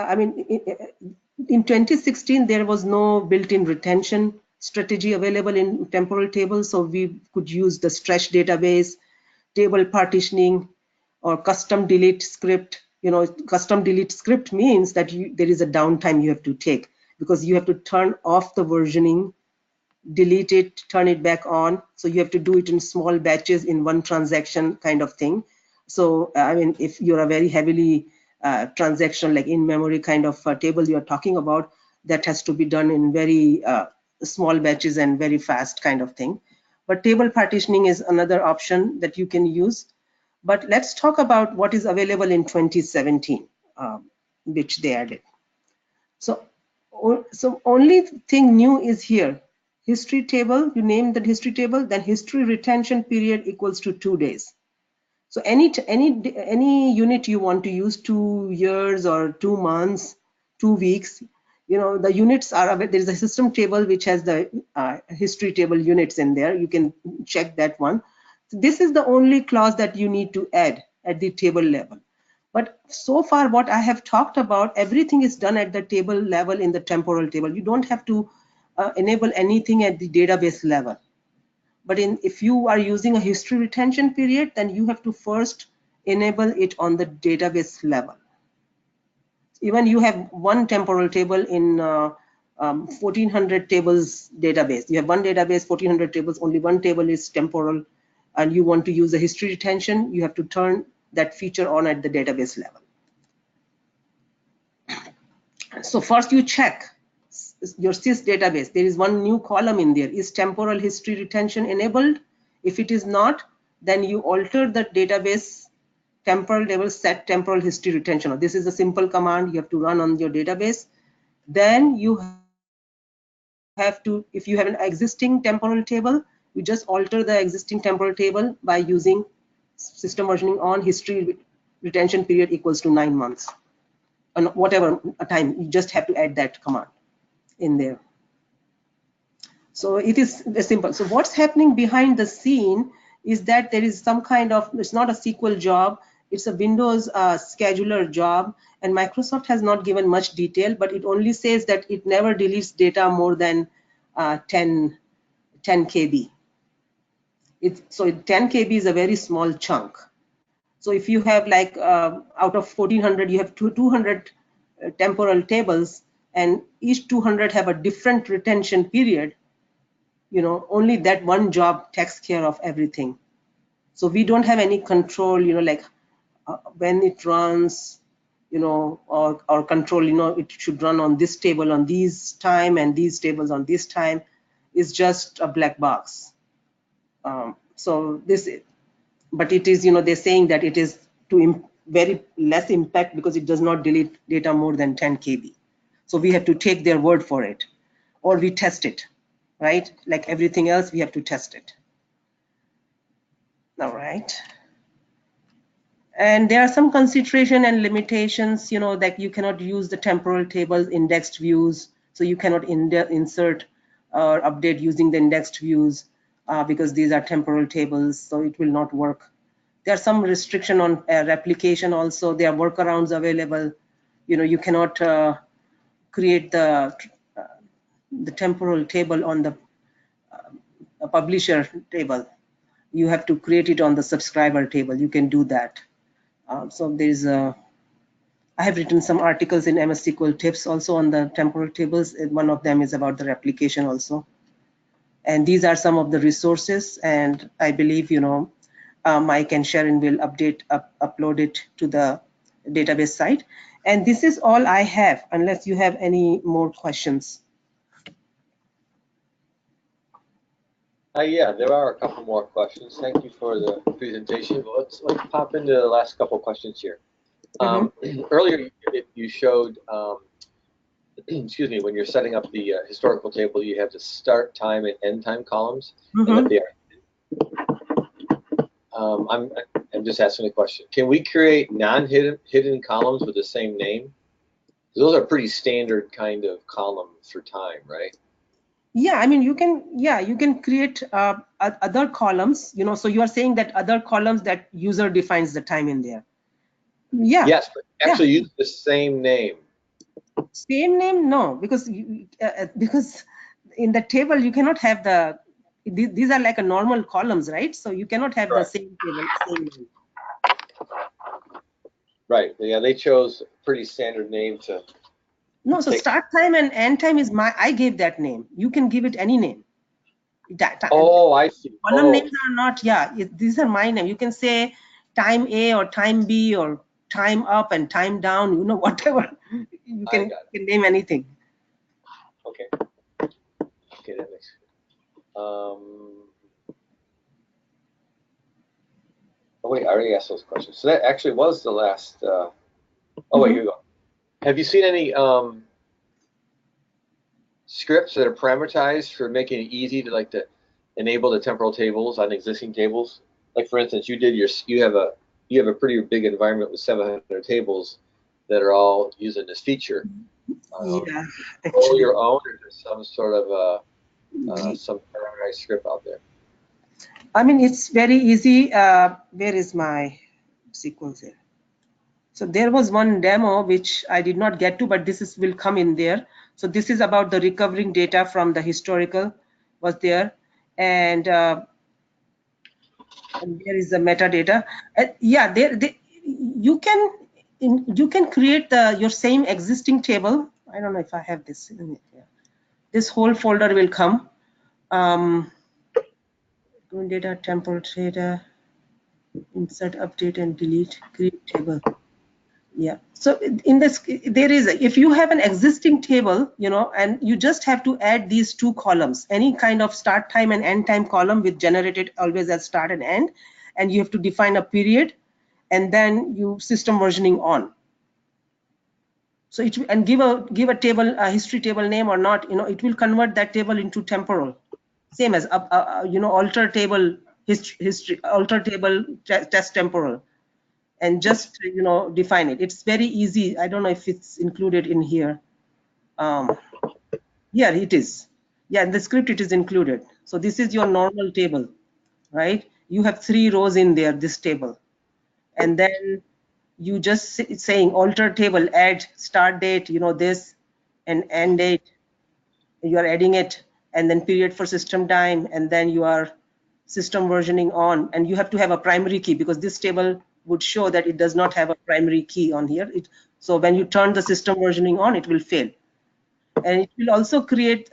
in 2016, there was no built-in retention strategy available in temporal tables. So we could use the stretch database, table partitioning, or custom delete script. Custom delete script means that there is a downtime you have to take because you have to turn off the versioning, delete it, turn it back on. So you have to do it in small batches in one transaction kind of thing. So, if you're a very heavily transactional, like in-memory kind of table you're talking about, that has to be done in very small batches and very fast kind of thing. But table partitioning is another option that you can use. But let's talk about what is available in 2017, which they added. So only thing new is here. History table, you name the history table, then history retention period equals to 2 days. So any unit you want to use, 2 years or 2 months, 2 weeks, the units are, there is a system table which has the history table units in there. You can check that one. So this is the only clause that you need to add at the table level. But so far what I have talked about, everything is done at the table level in the temporal table. You don't have to enable anything at the database level. But if you are using a history retention period, then you have to first enable it on the database level. Even you have one temporal table in 1400 tables database. You have one database, 1400 tables, only one table is temporal, and you want to use a history retention, you have to turn that feature on at the database level. So first you check your sys database. There is one new column in there. Is temporal history retention enabled? If it is not, then you alter the database temporal table set temporal history retention. This is a simple command you have to run on your database. Then you have to, if you have an existing temporal table, you just alter the existing temporal table by using system versioning on history retention period equals to 9 months. And whatever time, you just have to add that command in there. So it is simple. So what's happening behind the scene is that there is some kind of, it's not a SQL job, it's a Windows scheduler job, and Microsoft has not given much detail, but it only says that it never deletes data more than 10 KB. So 10 KB is a very small chunk. So if you have like out of 1400, you have 200 temporal tables, and each 200 have a different retention period, only that one job takes care of everything. So we don't have any control, like when it runs, or control, it should run on this table on this time and these tables on this time. Is just a black box. So this, but it is, they're saying that it is to very less impact because it does not delete data more than 10 KB. So we have to take their word for it, or we test it, right? Like everything else, we have to test it. All right. And there are some consideration and limitations, that you cannot use the temporal tables indexed views. So you cannot insert or update using the indexed views because these are temporal tables, so it will not work. There are some restriction on replication also. There are workarounds available. You cannot create the temporal table on the publisher table. You have to create it on the subscriber table. You can do that. So there's I have written some articles in MS SQL tips also on the temporal tables. One of them is about the replication also. And these are some of the resources, and I believe Mike and Sharon will upload it to the database site. And this is all I have, unless you have any more questions. Yeah, there are a couple more questions. Thank you for the presentation. Let's pop into the last couple questions here. Earlier, you showed, excuse me, when you're setting up the historical table, you have the start time and end time columns, and that they are. I'm just asking a question. Can we create non-hidden columns with the same name? Those are pretty standard kind of column for time, right? Yeah, I mean, you can create other columns, you know, so you are saying that other columns that user defines the time in there. Yeah. Yes, but actually use the same name. Same name? No, because because in the table you cannot have these are like a normal columns, right? So you cannot have the same table, same name. Right. Yeah, they chose a pretty standard name to. No, so start time and end time is I gave that name. You can give it any name. Oh, I see. Column names are not, these are my name. You can say time A or time B or time up and time down, you know, whatever. You can name anything. Okay. Okay, that makes sense. Oh wait, I already asked those questions. So that actually was the last. Oh wait, here we go. Have you seen any scripts that are parameterized for making it easy to enable the temporal tables on existing tables? Like for instance, you have a pretty big environment with 700 tables that are all using this feature. Yeah, actually. Your own, or there's some sort of some parameterized script out there? I mean, it's very easy. Where is my sequence here? So there was one demo which I did not get to, but will come in there. So this is about the recovering data from the historical was there, and there is the metadata. Yeah, you can create your same existing table. I don't know if I have this in it. Yeah. This whole folder will come. Data, temporal data, insert, update, and delete, create table. Yeah, so in this there is, if you have an existing table, you know, and you just have to add these two columns, any kind of start time and end time column with generated always as start and end, and you have to define a period, and then you system versioning on. So it and give a table, a history table name or not, you know, it will convert that table into temporal, same as you know, alter table history alter table test temporal, and just, you know, define it. It's very easy. I don't know if it's included in here. Yeah, it is. Yeah, in the script it is included. So this is your normal table, right? You have 3 rows in there, this table, and then you just saying alter table, add start date, you know, this, and end date. You are adding it, and then period for system time, and then you are system versioning on, and you have to have a primary key because this table would show that it does not have a primary key on here. So when you turn the system versioning on, it will fail, and it will also create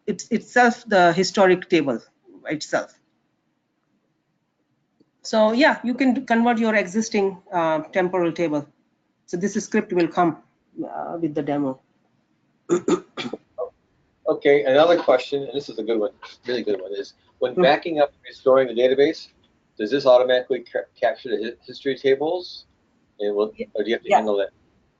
itself the historic table itself. So yeah, you can convert your existing temporal table. So this script will come with the demo. Okay, another question, and this is a good one, really good one, is when backing up and restoring the database, does this automatically capture the history tables, and or do you have to handle that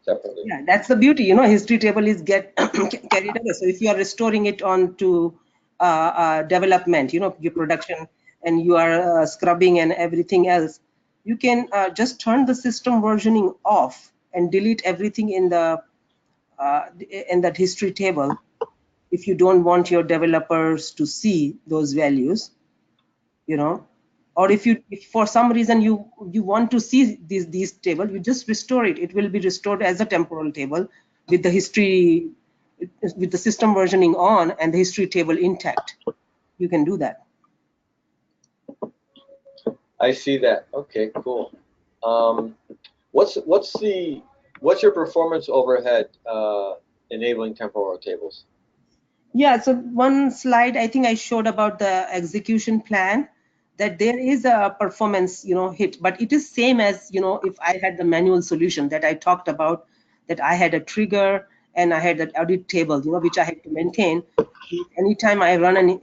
separately? Yeah, that's the beauty, you know, history table is carried over. So if you are restoring it onto development, you know, your production, and you are scrubbing and everything else, you can just turn the system versioning off and delete everything in the in that history table if you don't want your developers to see those values, you know. Or if for some reason you want to see these table, you just restore it. It will be restored as a temporal table with the history, with the system versioning on and the history table intact. You can do that. I see that. Okay, cool. What's your performance overhead enabling temporal tables? Yeah, so one slide I think I showed about the execution plan. that there is a performance, hit, but it is same as, if I had the manual solution that I talked about, that I had a trigger and I had an audit table, which I had to maintain. Anytime I run an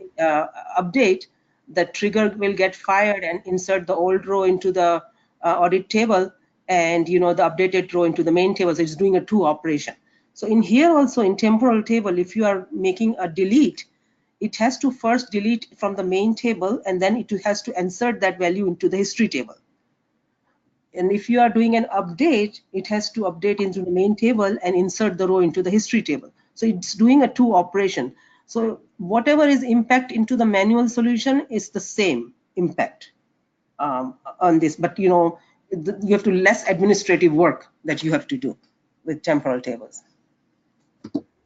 update, the trigger will get fired and insert the old row into the audit table, and the updated row into the main table. So it's doing a two operation. So in here also, in temporal table, if you are making a delete, it has to first delete from the main table, and then it has to insert that value into the history table. And if you are doing an update, it has to update into the main table and insert the row into the history table. So it's doing a two operation. So whatever is impact into the manual solution is the same impact on this, but you have to less administrative work that you have to do with temporal tables.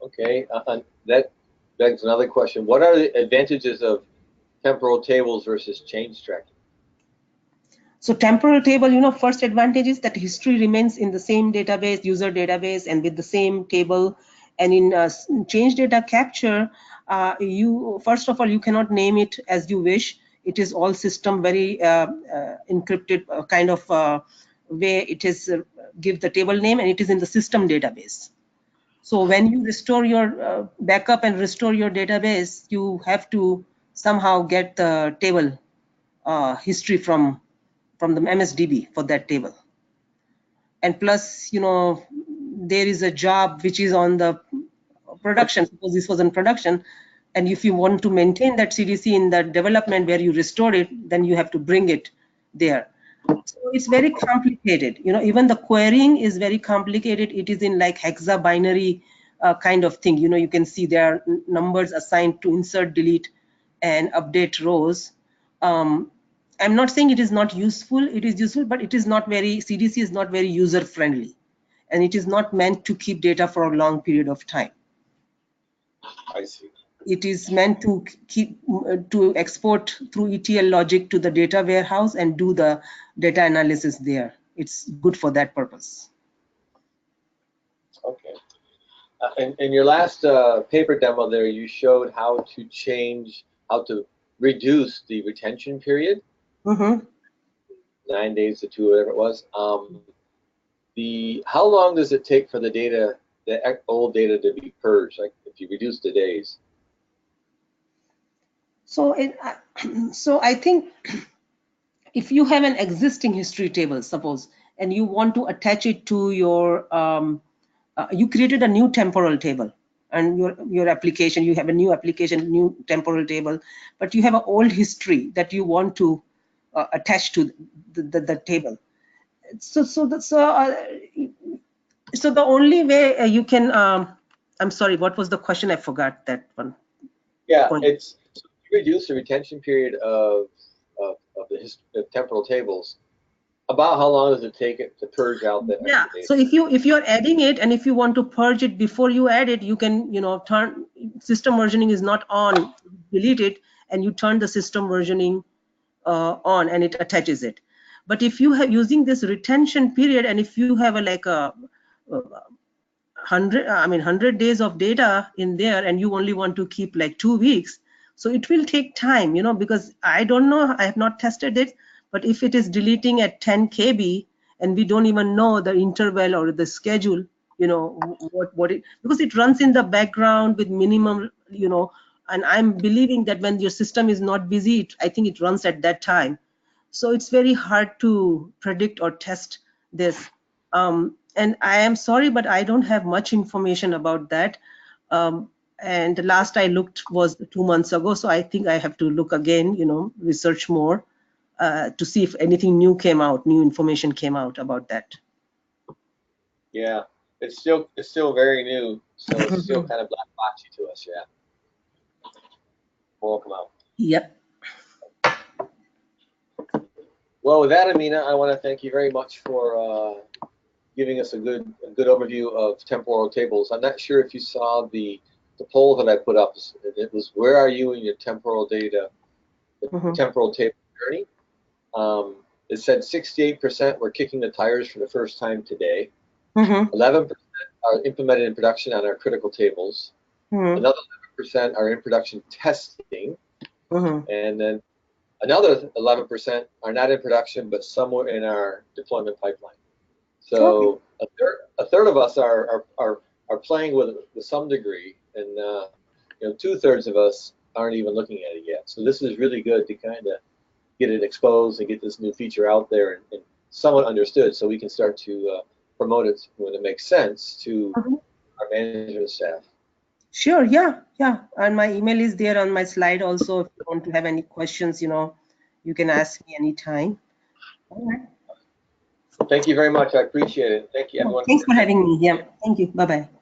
Okay, that begs another question. What are the advantages of temporal tables versus change tracking? So temporal table, first advantage is that history remains in the same database, user database, and with the same table. And in change data capture, you first of all, you cannot name it as you wish. It is all system very encrypted kind of way. It is give the table name, and it is in the system database. So when you restore your backup and restore your database, you have to somehow get the table history from the MSDB for that table. And plus, there is a job which is on the production. Suppose this was in production, and if you want to maintain that CDC in the development where you restored it, then you have to bring it there. So it's very complicated. Even the querying is very complicated. It is in like hexa binary kind of thing. You can see there are numbers assigned to insert, delete, and update rows. I'm not saying it is not useful. It is useful, but it is not very, CDC is not very user friendly, and it is not meant to keep data for a long period of time. I see. It is meant to to export through ETL logic to the data warehouse and do the data analysis there. It's good for that purpose. Okay. In your last paper demo there, you showed how to reduce the retention period. 9 days to 2, whatever it was. How long does it take for the old data to be purged? Like if you reduce the days. So I think if you have an existing history table, suppose, and you want to attach it to your, you created a new temporal table, and your application, you have a new application, new temporal table, but you have an old history that you want to attach to the table. So the only way you can, I'm sorry, what was the question? I forgot that one. Yeah, it's so you reduce the retention period of the temporal tables. About how long does it take it to purge out that extra data? So if you're adding it, and if you want to purge it before you add it, you can turn system versioning is not on, delete it, and you turn the system versioning on, and it attaches it. But if you have using this retention period, and if you have like a 100 days of data in there, and you only want to keep like 2 weeks, so it will take time, because I don't know, I have not tested it, but if it is deleting at 10 KB and we don't even know the interval or the schedule, because it runs in the background with minimum, and I'm believing that when your system is not busy, I think it runs at that time. So it's very hard to predict or test this. And I am sorry, but I don't have much information about that. And the last I looked was 2 months ago. So I think I have to look again, research more to see if anything new information came out about that. Yeah, it's still very new, so it's still kind of black boxy to us. Yeah, we'll come out. Yep. Well, with that, Amina, I want to thank you very much for giving us a good overview of temporal tables. I'm not sure if you saw the poll that I put up. It was, where are you in your temporal data, the temporal table journey? It said 68% were kicking the tires for the first time today. 11% are implemented in production on our critical tables. Another 11% are in production testing. And then Another 11% are not in production, but somewhere in our deployment pipeline. Okay. So a third of us are playing with some degree, and 2/3 of us aren't even looking at it yet. So this is really good to kind of get it exposed and get this new feature out there and somewhat understood, so we can start to promote it when it makes sense to our management staff. Sure, yeah, yeah. And my email is there on my slide also. If you want to have any questions, you can ask me anytime. All right. Thank you very much. I appreciate it. Thank you, everyone. Thanks for having me. Yeah, thank you. Bye-bye.